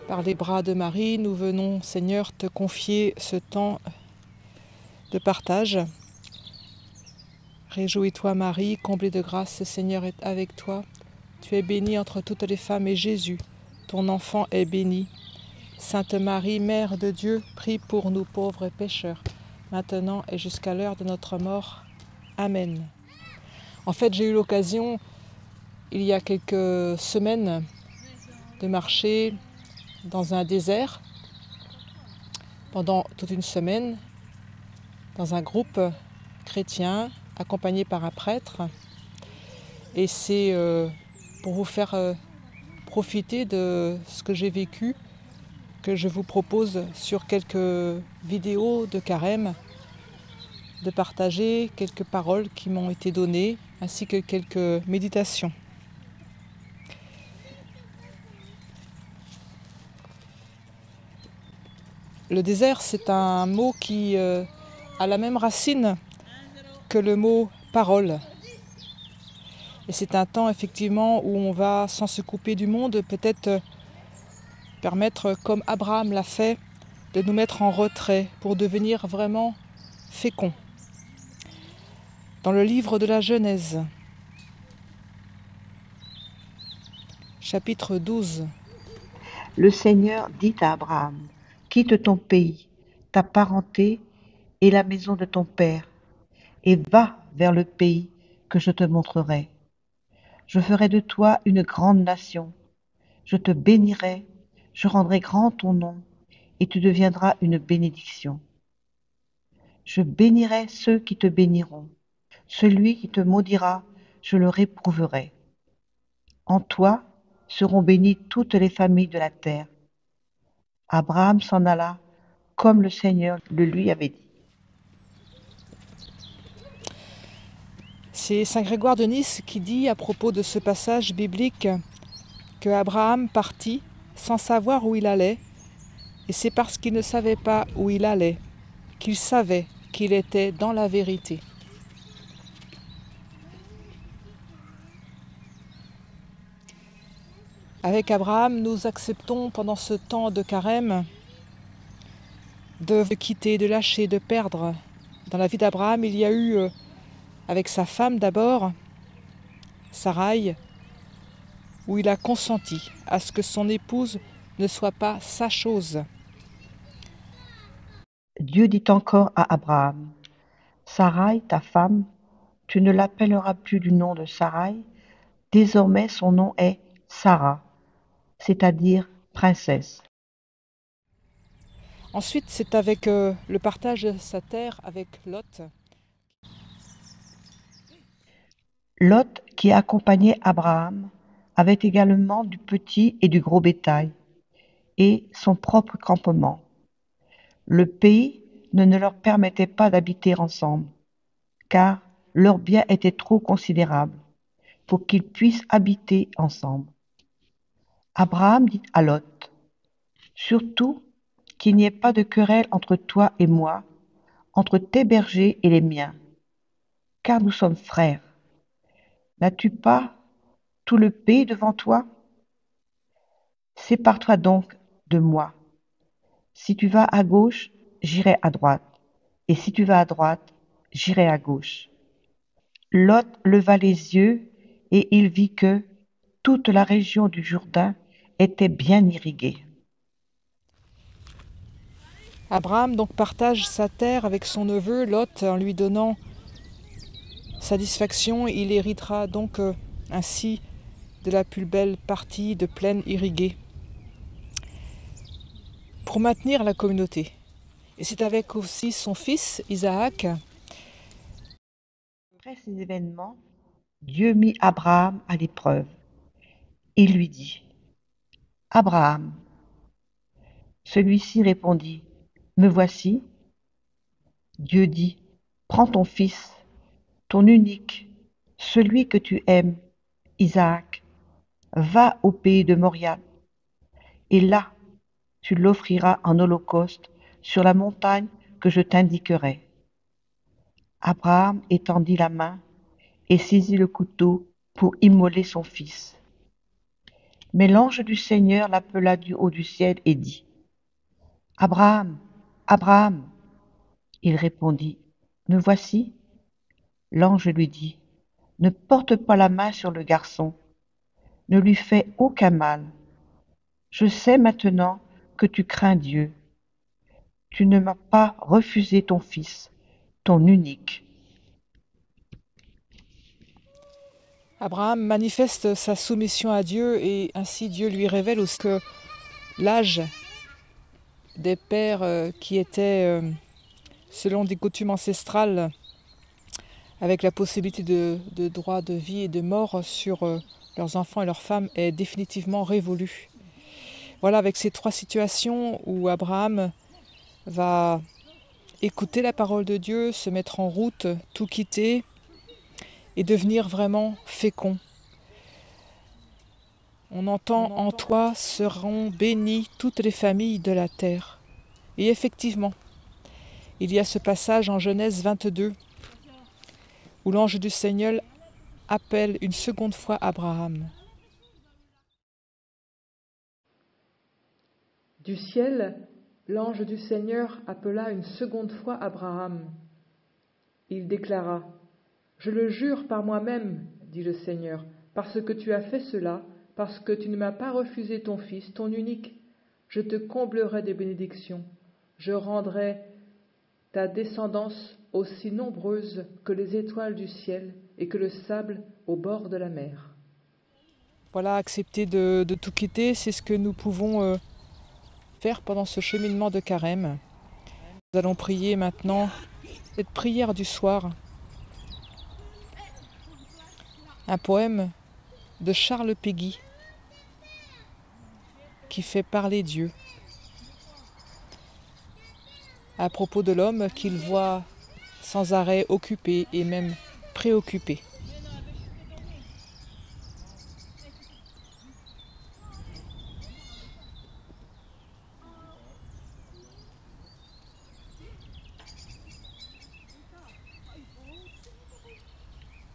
Par les bras de Marie, nous venons, Seigneur, te confier ce temps de partage. Réjouis-toi, Marie, comblée de grâce, le Seigneur est avec toi. Tu es bénie entre toutes les femmes et Jésus, ton enfant est béni. Sainte Marie, Mère de Dieu, prie pour nous pauvres pécheurs, maintenant et jusqu'à l'heure de notre mort. Amen. En fait, j'ai eu l'occasion, il y a quelques semaines, de marcher dans un désert pendant toute une semaine, dans un groupe chrétien, accompagné par un prêtre. Et c'est pour vous faire profiter de ce que j'ai vécu que je vous propose sur quelques vidéos de carême de partager quelques paroles qui m'ont été données ainsi que quelques méditations. Le désert, c'est un mot qui a la même racine que le mot parole. Et c'est un temps effectivement où on va, sans se couper du monde, peut-être permettre, comme Abraham l'a fait, de nous mettre en retrait pour devenir vraiment féconds. Dans le livre de la Genèse, chapitre 12. Le Seigneur dit à Abraham, quitte ton pays, ta parenté et la maison de ton père, et va vers le pays que je te montrerai. Je ferai de toi une grande nation. Je te bénirai, je rendrai grand ton nom, et tu deviendras une bénédiction. Je bénirai ceux qui te béniront. Celui qui te maudira, je le réprouverai. En toi seront bénies toutes les familles de la terre. Abraham s'en alla comme le Seigneur le lui avait dit. C'est saint Grégoire de Nice qui dit à propos de ce passage biblique que Abraham partit sans savoir où il allait, et c'est parce qu'il ne savait pas où il allait qu'il savait qu'il était dans la vérité. Avec Abraham, nous acceptons pendant ce temps de carême de quitter, de lâcher, de perdre. Dans la vie d'Abraham, il y a eu, avec sa femme d'abord, Sarai, où il a consenti à ce que son épouse ne soit pas sa chose. Dieu dit encore à Abraham, Sarai, ta femme, tu ne l'appelleras plus du nom de Sarai, désormais son nom est Sarah, c'est-à-dire princesse. Ensuite, c'est avec le partage de sa terre avec Lot. Lot, qui accompagnait Abraham, avait également du petit et du gros bétail, et son propre campement. Le pays ne leur permettait pas d'habiter ensemble, car leurs biens étaient trop considérables pour qu'ils puissent habiter ensemble. Abraham dit à Lot, surtout qu'il n'y ait pas de querelle entre toi et moi, entre tes bergers et les miens, car nous sommes frères. N'as-tu pas tout le pays devant toi? Sépare-toi donc de moi. Si tu vas à gauche, j'irai à droite, et si tu vas à droite, j'irai à gauche. Lot leva les yeux, et il vit que toute la région du Jourdain était bien irriguée. Abraham donc partage sa terre avec son neveu Lot en lui donnant satisfaction. Il héritera donc ainsi de la plus belle partie de plaine irriguée pour maintenir la communauté. Et c'est avec aussi son fils Isaac. Après ces événements, Dieu mit Abraham à l'épreuve. Il lui dit, Abraham. Celui-ci répondit, Me voici. Dieu dit, Prends ton fils, ton unique, celui que tu aimes, Isaac, va au pays de Moria, et là tu l'offriras en holocauste sur la montagne que je t'indiquerai. Abraham étendit la main et saisit le couteau pour immoler son fils. Mais l'ange du Seigneur l'appela du haut du ciel et dit, Abraham, Abraham. Il répondit, Me voici. L'ange lui dit, Ne porte pas la main sur le garçon, ne lui fais aucun mal. Je sais maintenant que tu crains Dieu. Tu ne m'as pas refusé ton fils, ton unique. Abraham manifeste sa soumission à Dieu et ainsi Dieu lui révèle aussi que l'âge des pères qui étaient, selon des coutumes ancestrales, avec la possibilité de droit de vie et de mort sur leurs enfants et leurs femmes, est définitivement révolu. Voilà, avec ces trois situations où Abraham va écouter la parole de Dieu, se mettre en route, tout quitter et devenir vraiment fécond. On entend « En toi seront bénies toutes les familles de la terre ». Et effectivement, il y a ce passage en Genèse 22 où l'ange du Seigneur appelle une seconde fois Abraham. Du ciel, l'ange du Seigneur appela une seconde fois Abraham. Il déclara, « Je le jure par moi-même, dit le Seigneur, parce que tu as fait cela, parce que tu ne m'as pas refusé ton fils, ton unique, je te comblerai de bénédictions, je rendrai ta descendance aussi nombreuse que les étoiles du ciel et que le sable au bord de la mer. » Voilà, accepter de tout quitter, c'est ce que nous pouvons faire pendant ce cheminement de carême. Nous allons prier maintenant cette prière du soir. Un poème de Charles Péguy qui fait parler Dieu à propos de l'homme qu'il voit sans arrêt occupé et même préoccupé.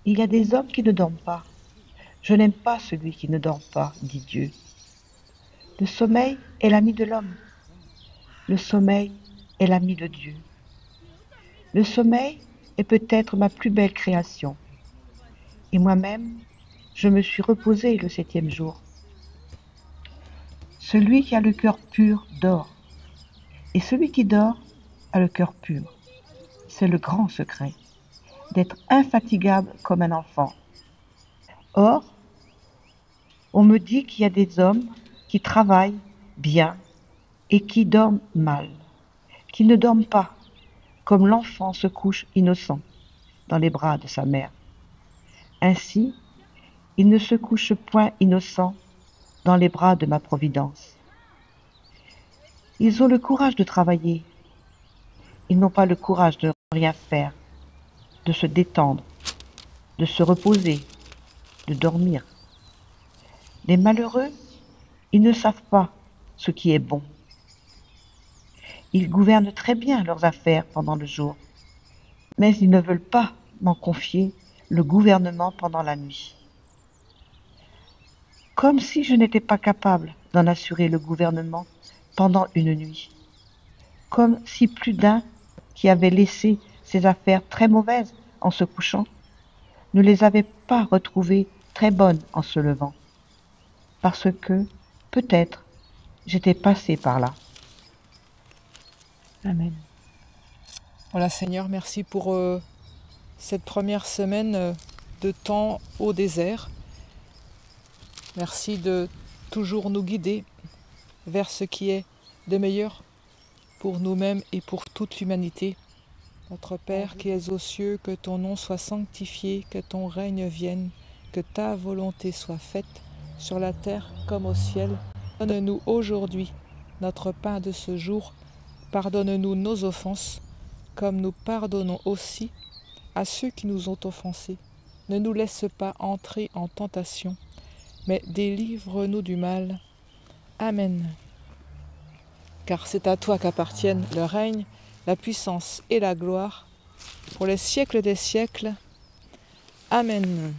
Il y a des hommes qui ne dorment pas. Je n'aime pas celui qui ne dort pas, dit Dieu. Le sommeil est l'ami de l'homme. Le sommeil est l'ami de Dieu. Le sommeil est peut-être ma plus belle création. Et moi-même, je me suis reposé le 7e jour. Celui qui a le cœur pur dort. Et celui qui dort a le cœur pur. C'est le grand secret, d'être infatigable comme un enfant. Or, on me dit qu'il y a des hommes qui travaillent bien et qui dorment mal, qui ne dorment pas, comme l'enfant se couche innocent dans les bras de sa mère. Ainsi, il ne se couche point innocent dans les bras de ma providence. Ils ont le courage de travailler. Ils n'ont pas le courage de rien faire, de se détendre, de se reposer, de dormir. Les malheureux, ils ne savent pas ce qui est bon. Ils gouvernent très bien leurs affaires pendant le jour, mais ils ne veulent pas m'en confier le gouvernement pendant la nuit. Comme si je n'étais pas capable d'en assurer le gouvernement pendant une nuit. Comme si plus d'un qui avait laissé ses affaires très mauvaises en se couchant ne les avait pas retrouvées très bonnes en se levant. Parce que, peut-être, j'étais passé par là. Amen. Voilà Seigneur, merci pour cette première semaine de temps au désert. Merci de toujours nous guider vers ce qui est de meilleur pour nous-mêmes et pour toute l'humanité. Notre Père qui es aux cieux, que ton nom soit sanctifié, que ton règne vienne, que ta volonté soit faite sur la terre comme au ciel. Donne-nous aujourd'hui notre pain de ce jour. Pardonne-nous nos offenses, comme nous pardonnons aussi à ceux qui nous ont offensés. Ne nous laisse pas entrer en tentation, mais délivre-nous du mal. Amen. Car c'est à toi qu'appartiennent le règne, la puissance et la gloire, pour les siècles des siècles. Amen.